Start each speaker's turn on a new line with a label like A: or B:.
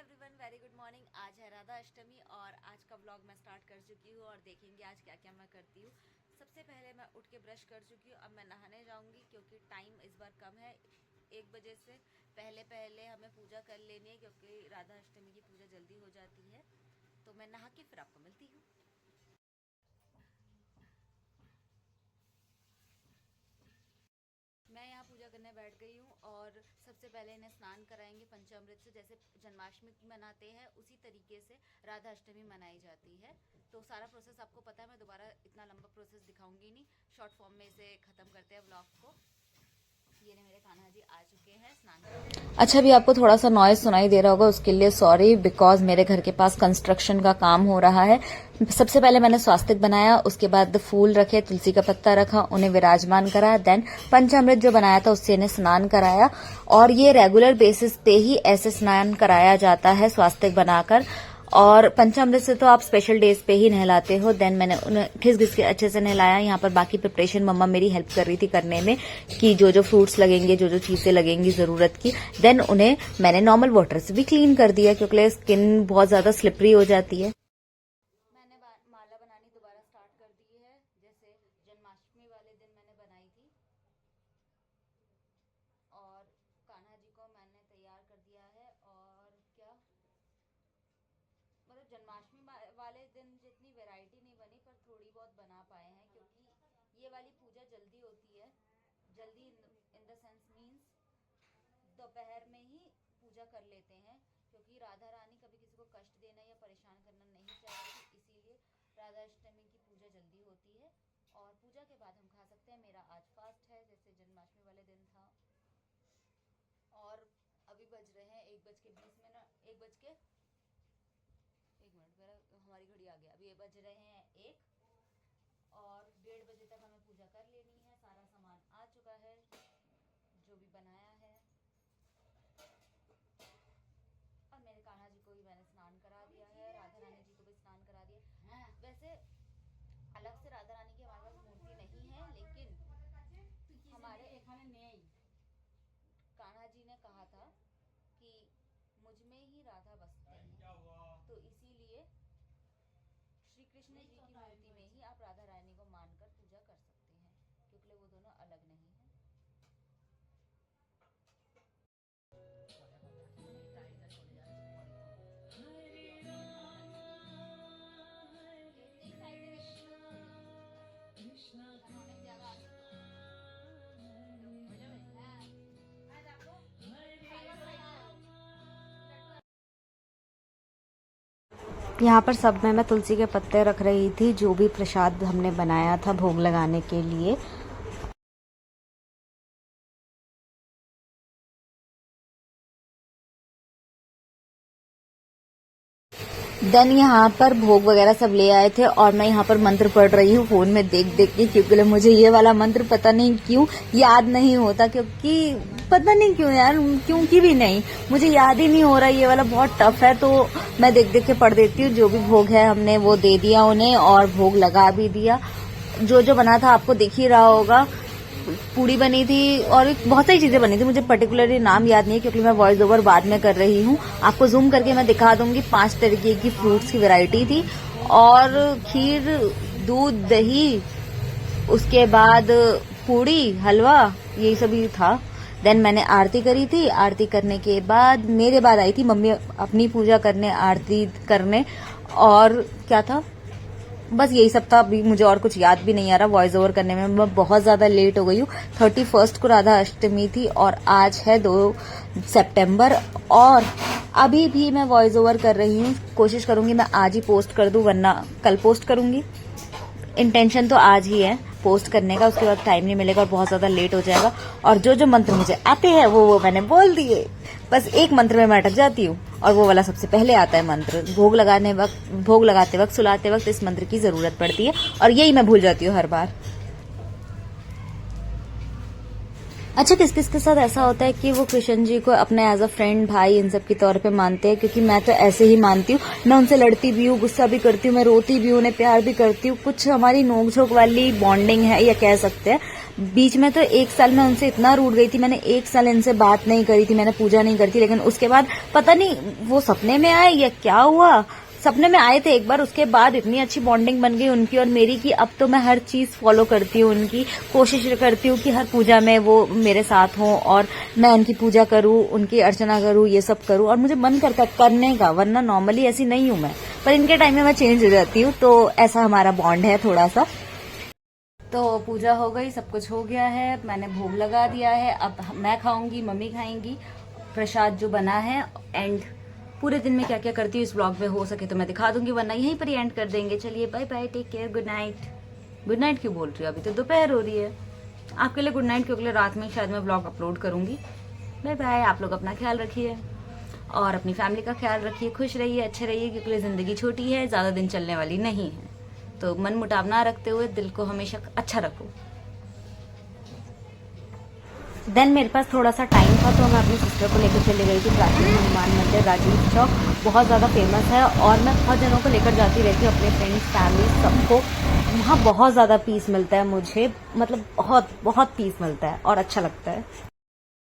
A: Everyone, very good morning. आज है राधा अष्टमी और आज का व्लॉग मैं स्टार्ट कर चुकी हूँ और देखेंगे आज क्या क्या मैं करती हूँ। सबसे पहले मैं उठ के ब्रश कर चुकी हूँ। अब मैं नहाने जाऊँगी क्योंकि टाइम इस बार कम है। 1 बजे से पहले पहले हमें पूजा कर लेनी है क्योंकि राधा अष्टमी की पूजा जल्दी हो जाती है। तो मैं नहा के फिर आपको मिलती हूँ। मैं यहाँ पूजा करने बैठ गई हूँ और सबसे पहले इन्हें स्नान कराएंगे पंचामृत से। जैसे जन्माष्टमी मनाते हैं उसी तरीके से राधा अष्टमी मनाई जाती है। तो सारा प्रोसेस आपको पता है, मैं दोबारा इतना लंबा प्रोसेस दिखाऊंगी नहीं, शॉर्ट फॉर्म में इसे ख़त्म करते हैं व्लॉग को। ये मेरे कान्हा जी आ चुके हैं स्नान। अच्छा, अभी आपको थोड़ा सा नॉइज सुनाई दे रहा होगा, उसके लिए सॉरी, बिकॉज मेरे घर के पास कंस्ट्रक्शन का काम हो रहा है। सबसे पहले मैंने स्वास्तिक बनाया, उसके बाद फूल रखे, तुलसी का पत्ता रखा, उन्हें विराजमान कराया, देन पंचामृत जो बनाया था उससे इन्हें स्नान कराया। और ये रेगुलर बेसिस पे ही ऐसे स्नान कराया जाता है स्वास्तिक बनाकर। और पंचामृत से तो आप स्पेशल डेज पे ही नहलाते हो। देन मैंने उन्हें घिस घिस के अच्छे से नहलाया। यहाँ पर बाकी प्रिपरेशन मम्मा मेरी हेल्प कर रही थी करने में, कि जो जो फ्रूट्स लगेंगे, जो जो चीजें लगेंगी जरूरत की। देन उन्हें मैंने नॉर्मल वाटर से भी क्लीन कर दिया क्योंकि स्किन बहुत ज्यादा स्लिपरी हो जाती है। मैंने माला बनानी दोबारा स्टार्ट कर दी है, जैसे जन्माष्टमी वाले दिन मैंने बनाई थी। और कान्हा जी को मैंने तैयार कर दिया है। और क्या मतलब जन्माष्टमी वाले दिन जितनी वैरायटी नहीं बनी, पर थोड़ी बहुत बना पाए हैं क्योंकि ये वाली पूजा जल्दी होती है। जल्दी इन द सेंस मीन्स दोपहर में ही पूजा कर लेते हैं, क्योंकि राधा रानी कभी किसी को कष्ट देना या परेशान करना नहीं चाहती, इसीलिए राधा अष्टमी की पूजा जल्दी होती है। और पूजा के बाद हम खा सकते हैं। मेरा आज फास्ट है, जैसे जन्माष्टमी वाले दिन था। और अभी बज रहे हैं 1:20, 1:01 मेरा हमारी घड़ी आ गया। अभी ये बज रहे हैं 1 और 1:30 बजे तक हमें पूजा कर लेनी है। सारा सामान आ चुका है जो भी बनाया है। और मेरे कान्हा जी को भी मैंने स्नान करा दिया है, राधा रानी जी को भी स्नान करा दिया। वैसे अलग से राधा रानी की हमारे पास मूर्ति नहीं है, लेकिन हमारे कान्हा जी ने कहा था कि मुझ में ही राधा बसते हैं, तो इसीलिए श्री कृष्ण जी की मूर्ति में ही आप राधा रानी को मानकर पूजा कर सकते हैं, क्योंकि वो दोनों अलग नहीं है। यहाँ पर सब में मैं तुलसी के पत्ते रख रही थी, जो भी प्रसाद हमने बनाया था भोग लगाने के लिए। देन यहाँ पर भोग वगैरह सब ले आए थे और मैं यहाँ पर मंत्र पढ़ रही हूँ फोन में देख देख के, क्योंकि मुझे ये वाला मंत्र पता नहीं क्यों याद नहीं होता, क्योंकि पता नहीं क्यों यार, क्योंकि भी नहीं, मुझे याद ही नहीं हो रहा। ये वाला बहुत टफ है, तो मैं देख देख के पढ़ देती हूँ। जो भी भोग है हमने वो दे दिया उन्हें और भोग लगा भी दिया। जो जो बना था आपको दिख ही रहा होगा। पूड़ी बनी थी और बहुत सारी चीजें बनी थी, मुझे पर्टिकुलरली नाम याद नहीं है क्योंकि मैं वॉइस ओवर बाद में कर रही हूँ। आपको जूम करके मैं दिखा दूंगी। 5 तरीके की फ्रूट्स की वैरायटी थी और खीर, दूध, दही, उसके बाद पूड़ी, हलवा, यही सभी था। देन मैंने आरती करी थी। आरती करने के बाद मेरे बाद आई थी मम्मी अपनी पूजा करने, आरती करने, और क्या था, बस यही सब था। अभी मुझे और कुछ याद भी नहीं आ रहा। वॉइस ओवर करने में मैं बहुत ज्यादा लेट हो गई हूँ। 31 को राधा अष्टमी थी और आज है 2 सितंबर, और अभी भी मैं वॉइस ओवर कर रही हूँ। कोशिश करूंगी मैं आज ही पोस्ट कर दूं, वरना कल पोस्ट करूंगी। इंटेंशन तो आज ही है पोस्ट करने का, उसके बाद टाइम नहीं मिलेगा और बहुत ज्यादा लेट हो जाएगा। और जो जो मंत्र मुझे आते हैं वो मैंने बोल दिए। बस एक मंत्र में मैं अटक जाती हूँ और वो वाला सबसे पहले आता है मंत्र। भोग लगाते वक्त, सुलाते वक्त इस मंत्र की जरूरत पड़ती है और यही मैं भूल जाती हूँ हर बार। अच्छा, किस किस के साथ ऐसा होता है कि वो कृष्ण जी को अपने एज अ फ्रेंड, भाई, इन सब के तौर पे मानते हैं? क्योंकि मैं तो ऐसे ही मानती हूँ। मैं उनसे लड़ती भी हूँ, गुस्सा भी करती हूँ, मैं रोती भी हूँ, उन्हें प्यार भी करती हूँ। कुछ हमारी नोक झोंक वाली बॉन्डिंग है, या कह सकते हैं। बीच में तो 1 साल में उनसे इतना रूठ गई थी, मैंने 1 साल इनसे बात नहीं करी थी, मैंने पूजा नहीं करी थी। लेकिन उसके बाद पता नहीं वो सपने में आए या क्या हुआ, सपने में आए थे एक बार, उसके बाद इतनी अच्छी बॉन्डिंग बन गई उनकी और मेरी कि अब तो मैं हर चीज फॉलो करती हूँ उनकी, कोशिश करती हूँ कि हर पूजा में वो मेरे साथ हों और मैं उनकी पूजा करूँ, उनकी अर्चना करूँ, ये सब करूँ। और मुझे मन करता है करने का, वरना नॉर्मली ऐसी नहीं हूँ मैं, पर इनके टाइम में मैं चेंज हो जाती हूँ। तो ऐसा हमारा बॉन्ड है थोड़ा सा। तो पूजा हो गई, सब कुछ हो गया है, मैंने भोग लगा दिया है। अब मैं खाऊंगी, मम्मी खाएंगी प्रसाद जो बना है। एंड पूरे दिन में क्या क्या करती हूँ इस ब्लॉग में हो सके तो मैं दिखा दूंगी, वरना यहीं पर ही एंड कर देंगे। चलिए bye bye, take care, good night. Good night क्यों बोल रही हूँ, अभी तो दोपहर हो रही है। आपके लिए गुड नाइट, क्योंकि अगले रात में शायद मैं ब्लॉग अपलोड करूंगी। बाय बाय, आप लोग अपना ख्याल रखिए और अपनी फैमिली का ख्याल रखिए, खुश रहिए, अच्छे रहिए, क्योंकि जिंदगी छोटी है, ज्यादा दिन चलने वाली नहीं है। तो मन मुटाव ना रखते हुए दिल को हमेशा अच्छा रखो। देन मेरे पास थोड़ा सा टाइम था तो मैं अपनी सिस्टर को लेकर चली गई थी प्राचीन हनुमान मंदिर, राजीव चौक। बहुत ज़्यादा फेमस है और मैं बहुत जनों को लेकर जाती रहती हूँ, अपने फ्रेंड्स, फैमिली, सबको। वहाँ बहुत ज़्यादा पीस मिलता है मुझे, मतलब बहुत बहुत पीस मिलता है और अच्छा लगता है।